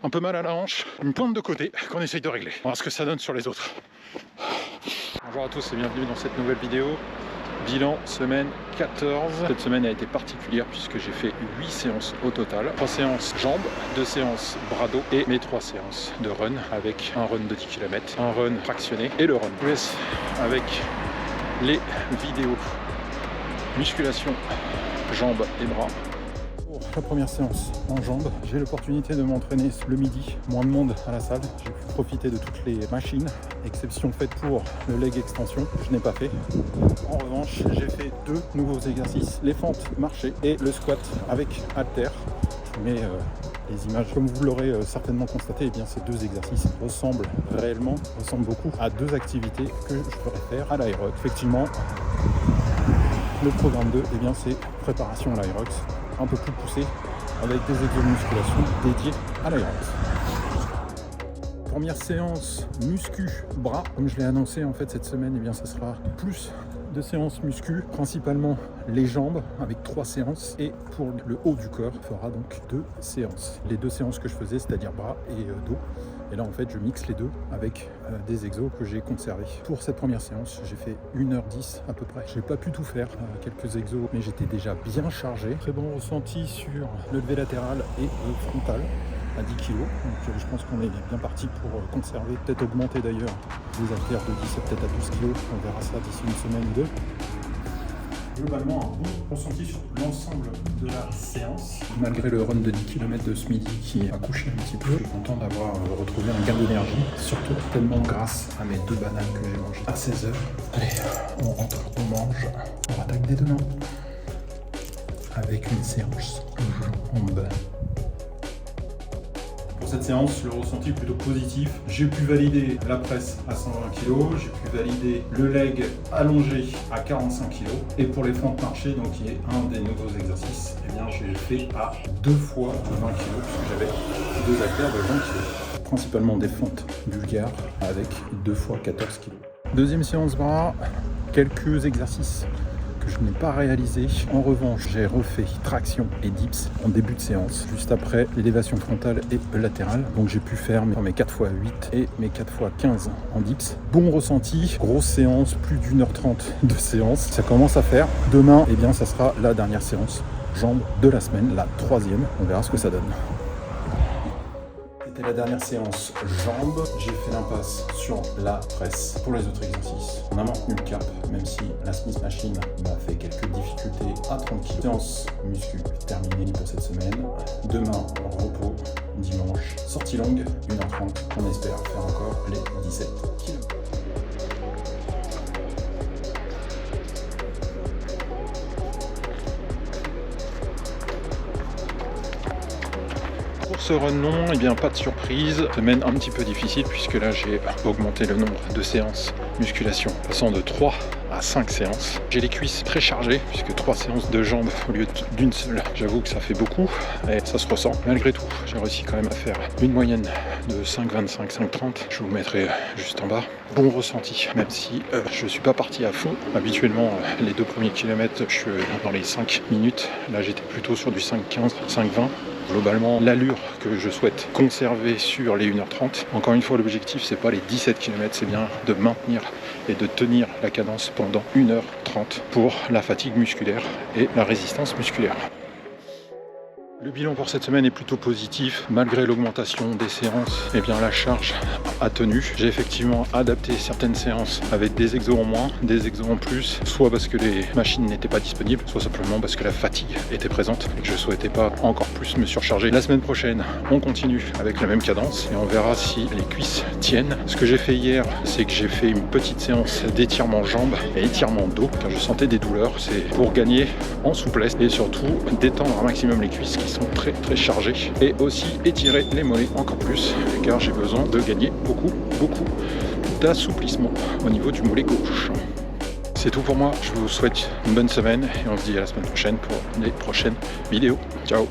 Un peu mal à la hanche, une pointe de côté qu'on essaye de régler. On va voir ce que ça donne sur les autres. Bonjour à tous et bienvenue dans cette nouvelle vidéo. Bilan semaine 14. Cette semaine a été particulière puisque j'ai fait 8 séances au total. 3 séances jambes, 2 séances bras dos et mes 3 séances de run avec un run de 10 km, un run fractionné et le run. Je vous laisse avec les vidéos musculation, jambes et bras. Pour la première séance en jambes, j'ai l'opportunité de m'entraîner le midi, moins de monde à la salle. J'ai pu profiter de toutes les machines, exception faite pour le leg extension, je n'ai pas fait. En revanche, j'ai fait 2 nouveaux exercices, les fentes marchées et le squat avec haltère. Mais les images, comme vous l'aurez certainement constaté, eh bien, ces 2 exercices ressemblent beaucoup à 2 activités que je ferais faire à l'Aerox. Effectivement, le programme 2, eh bien, c'est préparation à l'Aerox, un peu plus poussé, avec des exomusculations dédiées à l'Aerox. Première séance muscu bras, comme je l'ai annoncé en fait cette semaine, eh bien, ça sera plus de séances muscu, principalement les jambes avec 3 séances, et pour le haut du corps, il fera donc 2 séances. Les 2 séances que je faisais, c'est-à-dire bras et dos. Et là en fait je mixe les deux avec des exos que j'ai conservés. Pour cette première séance, j'ai fait 1h10 à peu près. J'ai pas pu tout faire, quelques exos, mais j'étais déjà bien chargé. Très bon ressenti sur le levé latéral et le frontal à 10 kg. Donc je pense qu'on est bien parti pour conserver, peut-être augmenter d'ailleurs les haltères de 10 à peut-être à 12 kg. On verra ça d'ici une semaine ou 2. Globalement, un bon ressenti sur l'ensemble de la séance. Malgré le run de 10 km de ce midi qui a couché un petit peu, je suis content d'avoir retrouvé un gain d'énergie, surtout tellement grâce à mes 2 bananes que j'ai mangées à 16h. Allez, on rentre, on mange, on attaque dès demain avec une séance jambes. Pour cette séance, le ressenti est plutôt positif. J'ai pu valider la presse à 120 kg, j'ai pu valider le leg allongé à 45 kg. Et pour les fentes marchées, donc qui est un des nouveaux exercices, eh bien j'ai fait à 2 fois 20 kg puisque j'avais 2 haltères de 20 kg. Principalement des fentes vulgaires avec 2 fois 14 kg. Deuxième séance bras, quelques exercices que je n'ai pas réalisé. En revanche, j'ai refait traction et dips en début de séance, juste après l'élévation frontale et latérale. Donc j'ai pu faire mes 4x8 et mes 4x15 en dips. Bon ressenti, grosse séance, plus d'1h30 de séance. Ça commence à faire. Demain, eh bien, ça sera la dernière séance jambes de la semaine, la 3e. On verra ce que ça donne. C'était la dernière séance jambes. J'ai fait l'impasse sur la presse. Pour les autres exercices, on a maintenu le cap, même si la Smith Machine m'a fait quelques difficultés à 30 kg. Séance muscu terminée pour cette semaine. Demain, repos. Dimanche, sortie longue, 1h30. On espère faire encore les 17 kg. Pour ce run long, eh bien pas de surprise, semaine un petit peu difficile puisque là j'ai augmenté le nombre de séances musculation, passant de 3 à 5 séances. J'ai les cuisses très chargées puisque 3 séances de jambes au lieu d'une seule. J'avoue que ça fait beaucoup et ça se ressent. Malgré tout, j'ai réussi quand même à faire une moyenne de 5,25, 5,30. Je vous mettrai juste en bas. Bon ressenti, même si je suis pas parti à fond. Habituellement, les 2 premiers kilomètres, je suis dans les 5 minutes. Là, j'étais plutôt sur du 5,15, 5,20. Globalement, l'allure que je souhaite conserver sur les 1h30. Encore une fois, l'objectif, c'est pas les 17 km, c'est bien de maintenir et de tenir la cadence pendant 1h30 pour la fatigue musculaire et la résistance musculaire. Le bilan pour cette semaine est plutôt positif. Malgré l'augmentation des séances, eh bien la charge a tenu. J'ai effectivement adapté certaines séances avec des exos en moins, des exos en plus, soit parce que les machines n'étaient pas disponibles, soit simplement parce que la fatigue était présente et que je ne souhaitais pas encore plus me surcharger. La semaine prochaine, on continue avec la même cadence et on verra si les cuisses tiennent. Ce que j'ai fait hier, c'est que j'ai fait une petite séance d'étirement jambes et étirement dos, car je sentais des douleurs. C'est pour gagner en souplesse et surtout détendre un maximum les cuisses qui sont très chargés, et aussi étirer les mollets encore plus car j'ai besoin de gagner beaucoup d'assouplissement au niveau du mollet gauche. C'est tout pour moi, je vous souhaite une bonne semaine et on se dit à la semaine prochaine pour les prochaines vidéos. Ciao.